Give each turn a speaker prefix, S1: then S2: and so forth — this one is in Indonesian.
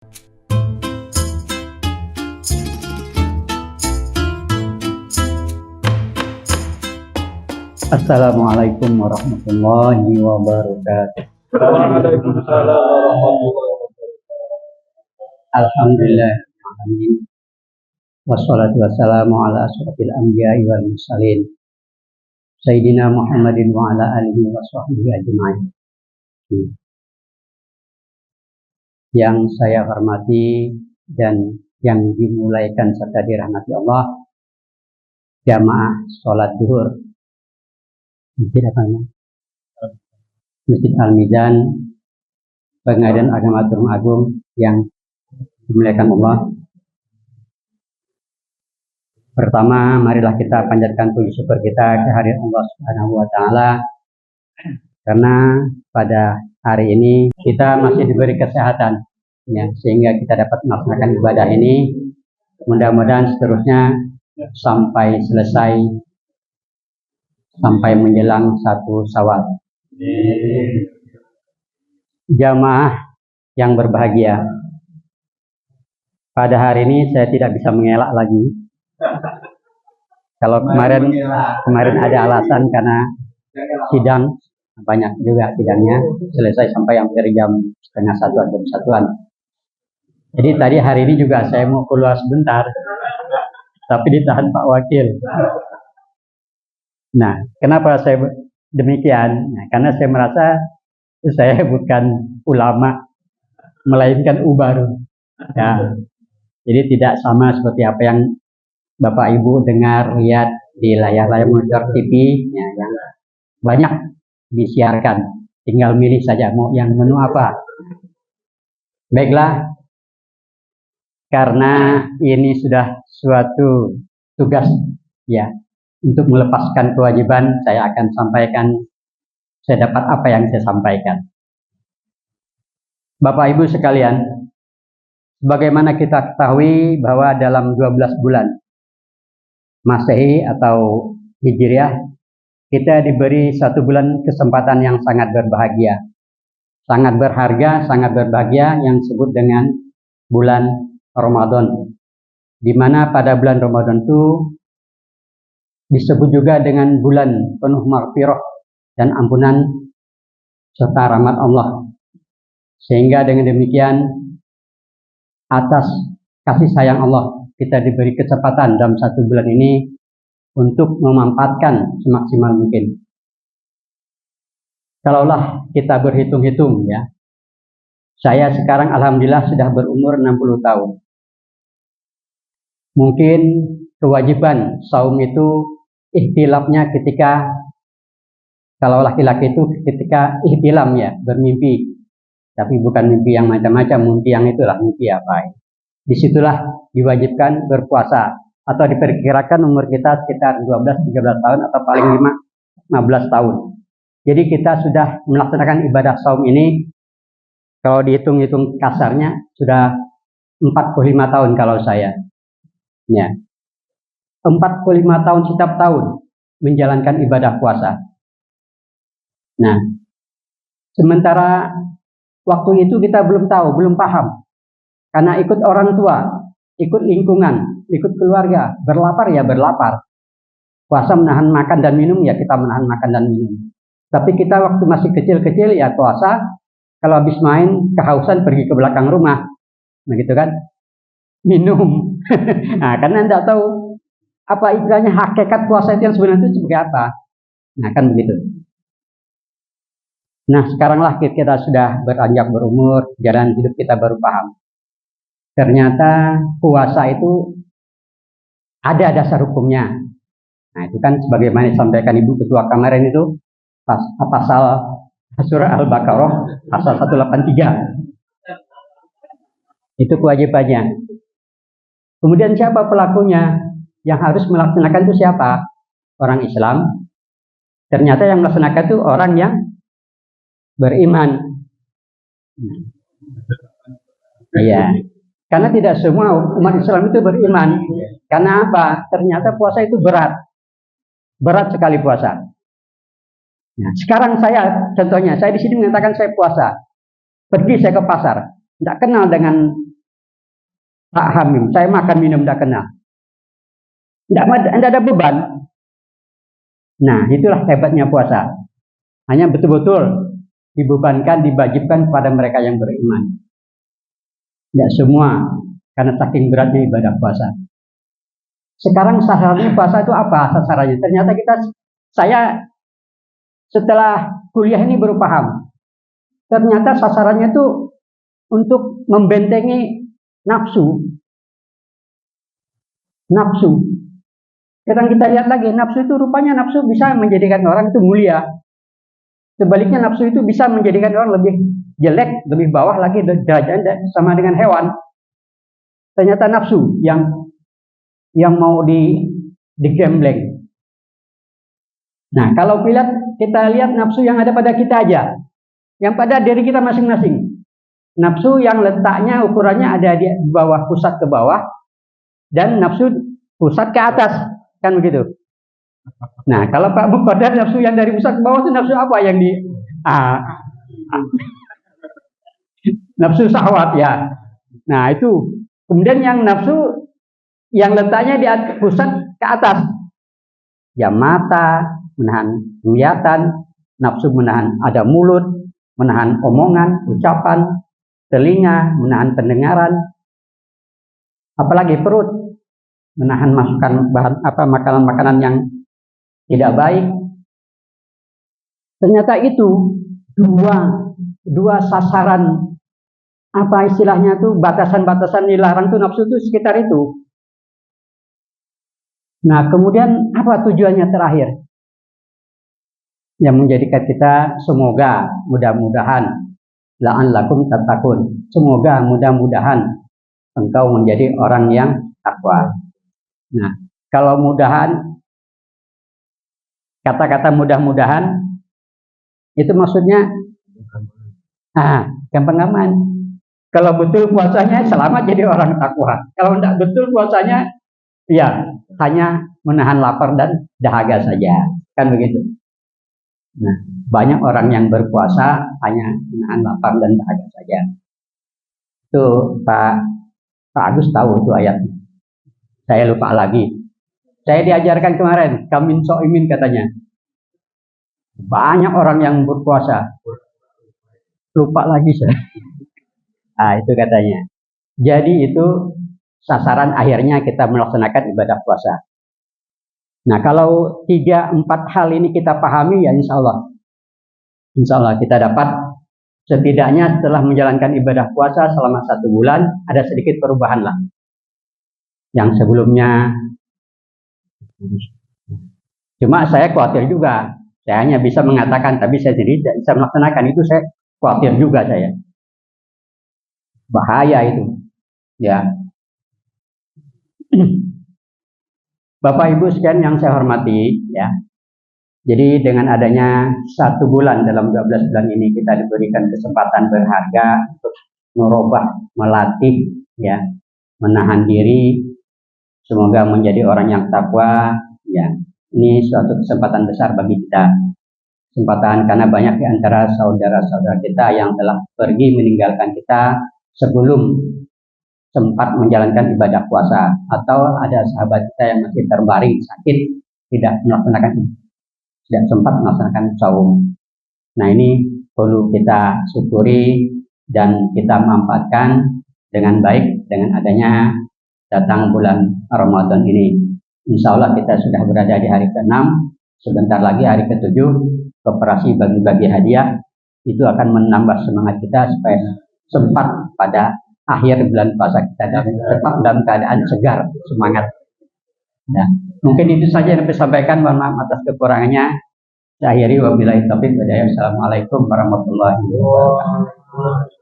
S1: Assalamualaikum warahmatullahi wabarakatuh.
S2: Waalaikumsalam warahmatullahi wabarakatuh.
S1: Alhamdulillah. Amin. Wassalatu wassalamu ala asyrafil anbiya'i wal mursalin. Sayyidina Muhammadin wa ala alihi wa sahbihi ajma'in. Yang saya hormati dan yang dimulaikan serta dirahmati Allah, jamaah sholat zuhur Masjid Al-Mizan, Pengadilan Agama Tulung Agung yang dimuliakan Allah. Pertama, marilah kita panjatkan puji syukur kita kehadirat Allah Subhanahu wa taala karena pada hari ini kita masih diberi kesehatan ya, sehingga kita dapat melaksanakan ibadah ini. Mudah-mudahan seterusnya sampai selesai, sampai menjelang 1 Syawal. Jamaah yang berbahagia, pada hari ini saya tidak bisa mengelak lagi. Kalau kemarin ada alasan karena sidang, banyak juga sidangnya, selesai sampai hampir jam 12:30 atau jam 1-an. Jadi tadi hari ini juga saya mau keluar sebentar, tapi ditahan Pak Wakil. Nah, kenapa saya demikian? Nah, karena saya merasa saya bukan ulama, melainkan ubar. Ya. Jadi tidak sama seperti apa yang Bapak Ibu dengar, lihat di layar-layar monitor TV ya, yang banyak disiarkan. Tinggal milih saja mau yang menu apa. Baiklah, karena ini sudah suatu tugas ya, untuk melepaskan kewajiban, saya akan sampaikan saya dapat apa yang saya sampaikan. Bapak Ibu sekalian, bagaimana kita ketahui bahwa dalam 12 bulan Masehi atau Hijriah, kita diberi 1 bulan kesempatan yang sangat berbahagia, sangat berharga, sangat berbahagia, yang disebut dengan bulan Ramadan, di mana pada bulan Ramadan itu disebut juga dengan bulan penuh maghfirah dan ampunan serta rahmat Allah. Sehingga dengan demikian, atas kasih sayang Allah, kita diberi kesempatan dalam 1 bulan ini untuk memanfaatkan semaksimal mungkin. Kalaulah kita berhitung-hitung ya, saya sekarang alhamdulillah sudah berumur 60 tahun. Mungkin kewajiban saum itu ihtilafnya ketika, kalau laki-laki itu ketika ihtilam ya, bermimpi, tapi bukan mimpi yang macam-macam, mimpi yang itulah mimpi apa. Disitulah diwajibkan berpuasa, atau diperkirakan umur kita sekitar 12-13 tahun atau paling 15 tahun. Jadi kita sudah melaksanakan ibadah saum ini, kalau dihitung-hitung kasarnya sudah 45 tahun kalau saya. Ya. 45 tahun setiap tahun menjalankan ibadah puasa. Nah, sementara waktu itu kita belum tahu, belum paham. Karena ikut orang tua, ikut lingkungan, ikut keluarga, berlapar ya berlapar. Puasa menahan makan dan minum ya kita menahan makan dan minum. Tapi kita waktu masih kecil-kecil ya puasa, kalau habis main kehausan pergi ke belakang rumah. Nah gitu kan, minum. Nah, karena tidak tahu apa istilahnya hakikat puasa itu yang sebenarnya itu sebagai apa. Nah kan begitu. Nah sekaranglah kita sudah beranjak berumur, jalan hidup kita baru paham. Ternyata puasa itu ada dasar hukumnya. Nah itu kan sebagaimana disampaikan Ibu Ketua kemarin itu, pasal surah Al-Baqarah, pasal 183. Itu kewajibannya. Kemudian siapa pelakunya? Yang harus melaksanakan itu siapa? Orang Islam. Ternyata yang melaksanakan itu orang yang beriman. Iya. Karena tidak semua umat Islam itu beriman. Karena apa? Ternyata puasa itu berat. Berat sekali puasa. Nah, sekarang saya, contohnya, saya di sini mengatakan saya puasa. Pergi saya ke pasar. Tidak kenal dengan tak hamim. Saya makan minum tidak kenal. Tidak ada beban. Nah, itulah hebatnya puasa. Hanya betul-betul dibebankan, diwajibkan kepada mereka yang beriman. Tidak semua, karena saking beratnya ibadah puasa. Sekarang sasarannya puasa itu apa sasarannya? Ternyata saya setelah kuliah ini baru paham. Ternyata sasarannya itu untuk membentengi nafsu. Sekarang kita lihat lagi, nafsu itu rupanya nafsu bisa menjadikan orang itu mulia. Sebaliknya nafsu itu bisa menjadikan orang lebih jelek, lebih bawah lagi derajatnya sama dengan hewan. Ternyata nafsu yang mau digembleng. Nah, kalau kita lihat nafsu yang ada pada kita aja, yang pada diri kita masing-masing. Nafsu yang letaknya ukurannya ada di bawah, pusat ke bawah, dan nafsu pusat ke atas, kan begitu. Nah, kalau Pak Muqaddar, nafsu yang dari pusat ke bawah itu nafsu apa yang nafsu syahwat ya. Nah, itu. Kemudian yang nafsu yang letaknya di pusat ke atas, ya mata menahan penglihatan, nafsu menahan ada mulut, menahan omongan, ucapan, telinga menahan pendengaran, apalagi perut menahan makanan-makanan yang tidak baik. Ternyata itu dua sasaran, apa istilahnya tuh, batasan-batasan dilarang tuh nafsu itu sekitar itu. Nah, kemudian apa tujuannya terakhir? Yang menjadikan kita semoga mudah-mudahan la'allakum tattaqun. Semoga mudah-mudahan engkau menjadi orang yang takwa. Nah, kalau kata-kata mudah-mudahan itu maksudnya gampang aman. Kalau betul puasanya selamat jadi orang takwa. Kalau tidak betul puasanya ya hanya menahan lapar dan dahaga saja, kan begitu. Nah, banyak orang yang berpuasa hanya menahan lapar dan dahaga saja. Itu Pak Agus tahu itu ayatnya. Saya lupa lagi. Saya diajarkan kemarin, kamin so'imin katanya. Banyak orang yang berpuasa. Lupa lagi saya. Itu katanya. Jadi itu sasaran akhirnya kita melaksanakan ibadah puasa. Nah, kalau 3-4 hal ini kita pahami, ya insya Allah kita dapat setidaknya setelah menjalankan ibadah puasa selama 1 bulan, ada sedikit perubahan lah. Yang sebelumnya, cuma saya khawatir juga. Saya hanya bisa mengatakan, tapi saya sendiri tidak bisa melaksanakan. Itu saya khawatir juga saya. Bahaya itu. Ya. Bapak Ibu sekalian yang saya hormati, ya. Jadi dengan adanya 1 bulan dalam 12 bulan ini kita diberikan kesempatan berharga untuk merubah, melatih, ya, menahan diri. Semoga menjadi orang yang takwa, ya. Ini suatu kesempatan besar bagi kita. Kesempatan karena banyak di antara saudara-saudara kita yang telah pergi meninggalkan kita sebelum sempat menjalankan ibadah puasa, atau ada sahabat kita yang masih terbaring sakit, tidak sempat melaksanakan saum. Nah, ini perlu kita syukuri dan kita manfaatkan dengan baik dengan adanya datang bulan Ramadan ini. Insya Allah kita sudah berada di hari ke-6, sebentar lagi hari ke-7, koperasi bagi-bagi hadiah itu akan menambah semangat kita supaya sempat pada akhir bulan puasa kita dan tetap dalam keadaan segar, semangat. Nah, mungkin itu saja yang saya sampaikan. Mohon maaf atas kekurangannya. Saya akhiri wabillahi taufiq wal hidayah. Assalamualaikum warahmatullahi wabarakatuh.